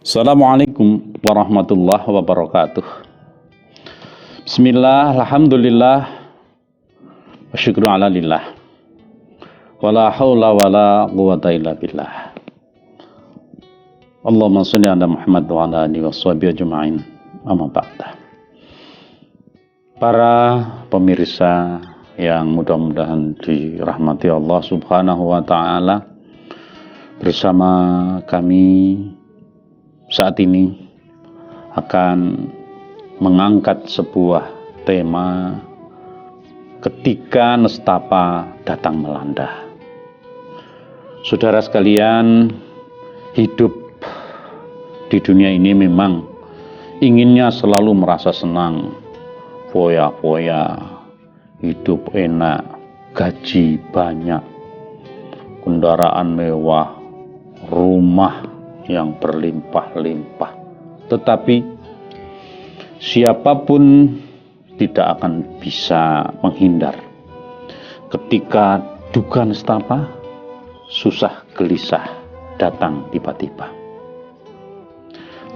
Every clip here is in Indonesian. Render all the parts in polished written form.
Assalamualaikum warahmatullahi wabarakatuh. Bismillah, alhamdulillah, wa syukru ala lillah. Wala hawla wala quwata illa billah. Allahumma salli ala Muhammad wa ala alihi wa sahbihi ajma'in. Amma ba'da. Para pemirsa yang mudah-mudahan dirahmati Allah Subhanahu wa taala, bersama kami saat ini akan mengangkat sebuah tema ketika nestapa datang melanda. Saudara sekalian, hidup di dunia ini memang inginnya selalu merasa senang, foya-foya, hidup enak, gaji banyak, kendaraan mewah, rumah yang berlimpah-limpah. Tetapi siapapun tidak akan bisa menghindar ketika duka nestapa, susah gelisah datang tiba-tiba.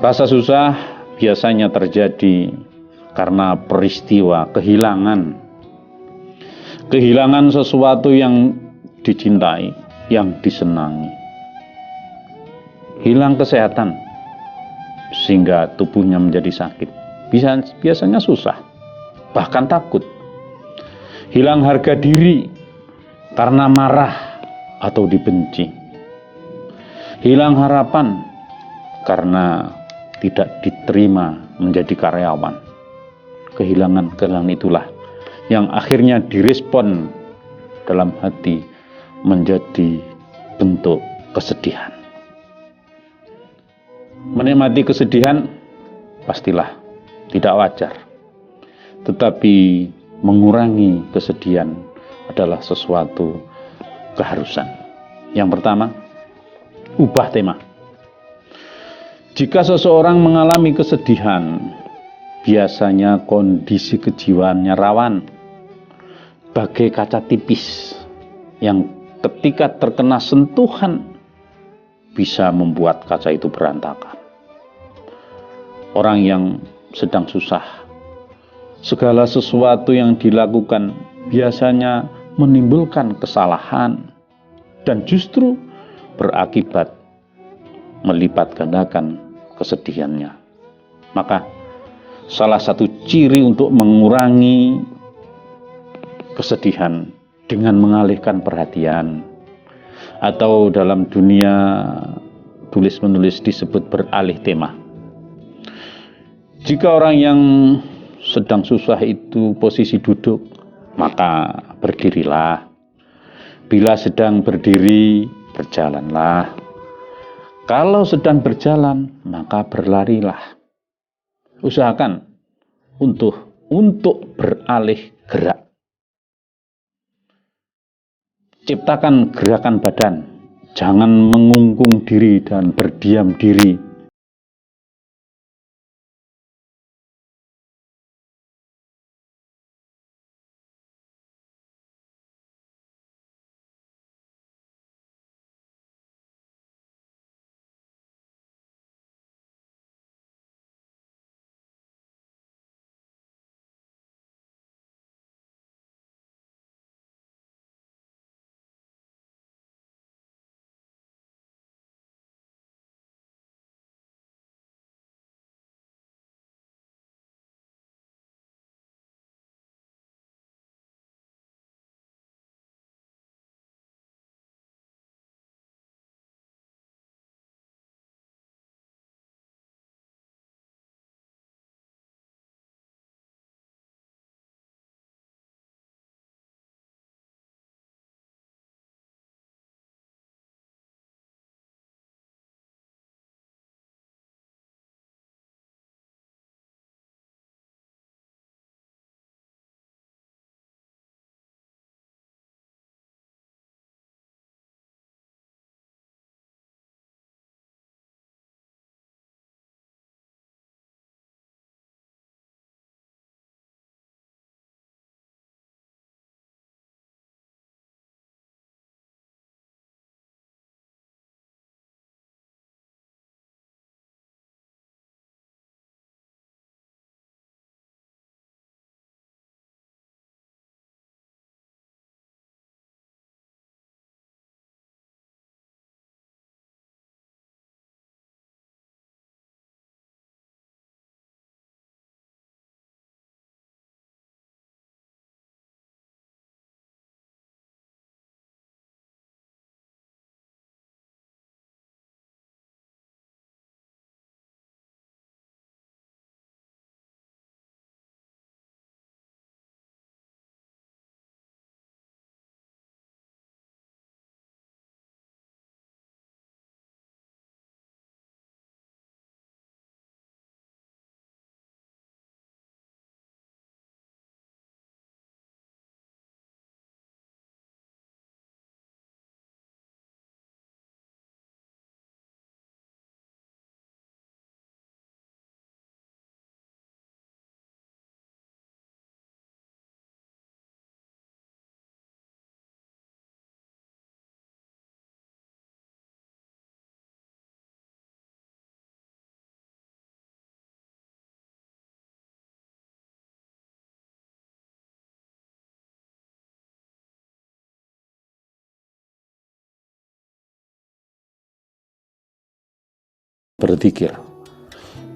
Rasa susah biasanya terjadi karena peristiwa kehilangan sesuatu yang dicintai, yang disenangi. Hilang kesehatan sehingga tubuhnya menjadi sakit. Biasanya susah, bahkan takut. Hilang harga diri karena marah atau dibenci. Hilang harapan karena tidak diterima menjadi karyawan. Kehilangan itulah yang akhirnya direspon dalam hati menjadi bentuk kesedihan. Menikmati kesedihan pastilah tidak wajar, tetapi mengurangi kesedihan adalah sesuatu keharusan. Yang pertama, ubah tema. Jika seseorang mengalami kesedihan, biasanya kondisi kejiwaannya rawan bagai kaca tipis yang ketika terkena sentuhan bisa membuat kaca itu berantakan. Orang yang sedang susah, segala sesuatu yang dilakukan biasanya menimbulkan kesalahan dan justru berakibat melipat gandakan kesedihannya. Maka salah satu ciri untuk mengurangi kesedihan dengan mengalihkan perhatian, atau dalam dunia tulis-menulis disebut beralih tema. Jika orang yang sedang susah itu posisi duduk, maka berdirilah. Bila sedang berdiri, berjalanlah. Kalau sedang berjalan, maka berlarilah. Usahakan untuk beralih gerak. Ciptakan gerakan badan, jangan mengungkung diri dan berdiam diri. berzikir.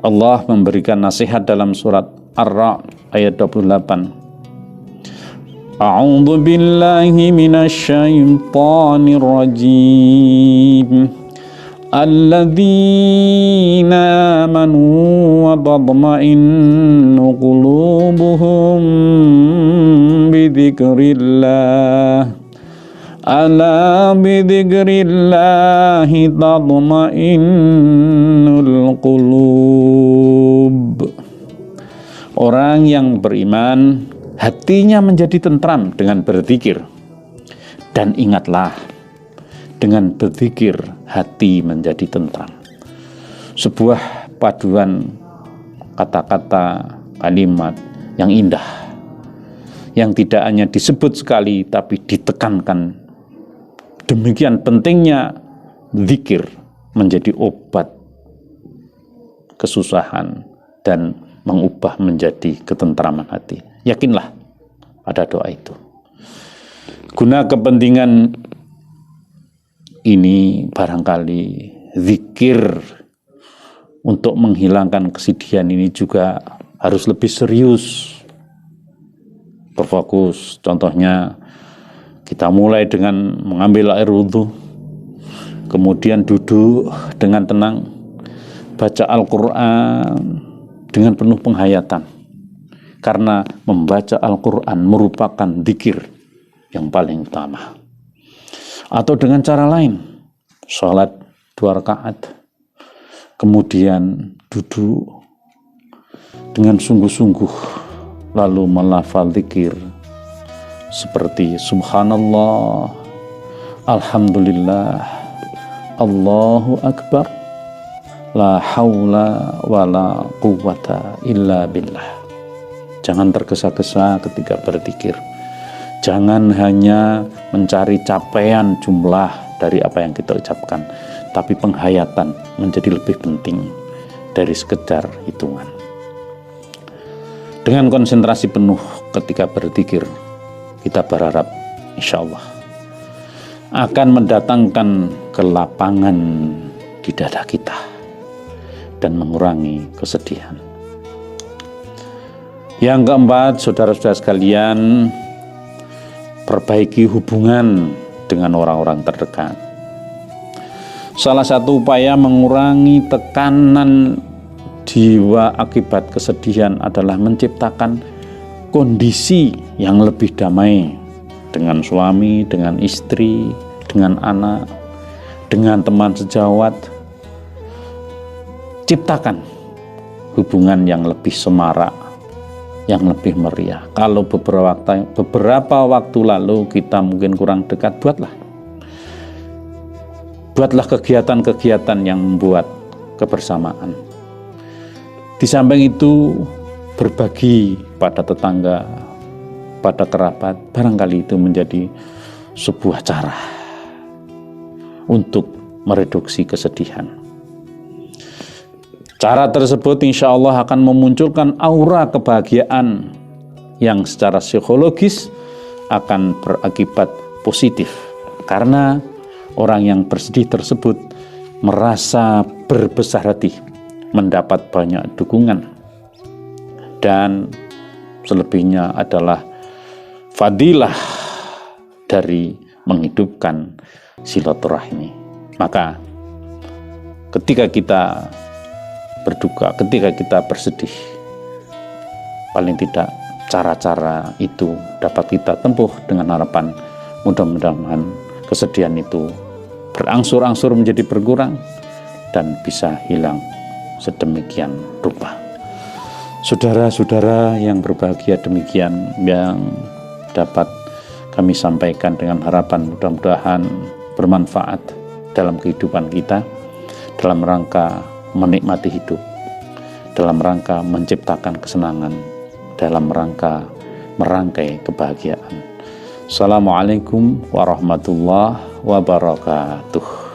Allah memberikan nasihat dalam surat Ar-Ra'd ayat 28. A'udzu billahi minasyaitonir rajim. Alladzina amanu wa tatma'innu qulubuhum bidzikrillah. Ala bidzikrillahi tatma'innul qulub. Orang yang beriman hatinya menjadi tentram dengan berzikir. Dan ingatlah, dengan berzikir hati menjadi tentram. Sebuah paduan kata-kata, kalimat yang indah, yang tidak hanya disebut sekali tapi ditekankan. Demikian pentingnya zikir menjadi obat kesusahan dan mengubah menjadi ketentraman hati. Yakinlah ada doa itu. Guna kepentingan ini barangkali zikir untuk menghilangkan kesedihan ini juga harus lebih serius, berfokus. Contohnya kita mulai dengan mengambil air wudhu, kemudian duduk dengan tenang, baca Al-Quran dengan penuh penghayatan, karena membaca Al-Quran merupakan zikir yang paling utama. Atau dengan cara lain, sholat 2 rakaat, kemudian duduk dengan sungguh-sungguh, lalu melafal zikir seperti subhanallah, alhamdulillah, Allahu akbar, la haula wa la quwwata illa billah. Jangan tergesa-gesa ketika berzikir. Jangan hanya mencari capaian jumlah dari apa yang kita ucapkan, tapi penghayatan menjadi lebih penting dari sekedar hitungan. Dengan konsentrasi penuh ketika berzikir, kita berharap insya Allah akan mendatangkan kelapangan di dada kita dan mengurangi kesedihan. Yang keempat, saudara-saudara sekalian, perbaiki hubungan dengan orang-orang terdekat. Salah satu upaya mengurangi tekanan jiwa akibat kesedihan adalah menciptakan kondisi yang lebih damai dengan suami, dengan istri, dengan anak, dengan teman sejawat. Ciptakan hubungan yang lebih semarak, yang lebih meriah. Kalau beberapa waktu lalu kita mungkin kurang dekat, buatlah kegiatan-kegiatan yang membuat kebersamaan. Di samping itu, berbagi pada tetangga, pada kerabat, barangkali itu menjadi sebuah cara untuk mereduksi kesedihan. Cara tersebut insya Allah akan memunculkan aura kebahagiaan yang secara psikologis akan berakibat positif, karena orang yang bersedih tersebut merasa berbesar hati, mendapat banyak dukungan, dan selebihnya adalah fadilah dari menghidupkan silaturahmi. Maka ketika kita berduka, ketika kita bersedih, paling tidak cara-cara itu dapat kita tempuh dengan harapan mudah-mudahan kesedihan itu berangsur-angsur menjadi berkurang dan bisa hilang sedemikian rupa. Saudara-saudara yang berbahagia, demikian yang dapat kami sampaikan dengan harapan mudah-mudahan bermanfaat dalam kehidupan kita, dalam rangka menikmati hidup, dalam rangka menciptakan kesenangan, dalam rangka merangkai kebahagiaan. Assalamualaikum warahmatullahi wabarakatuh.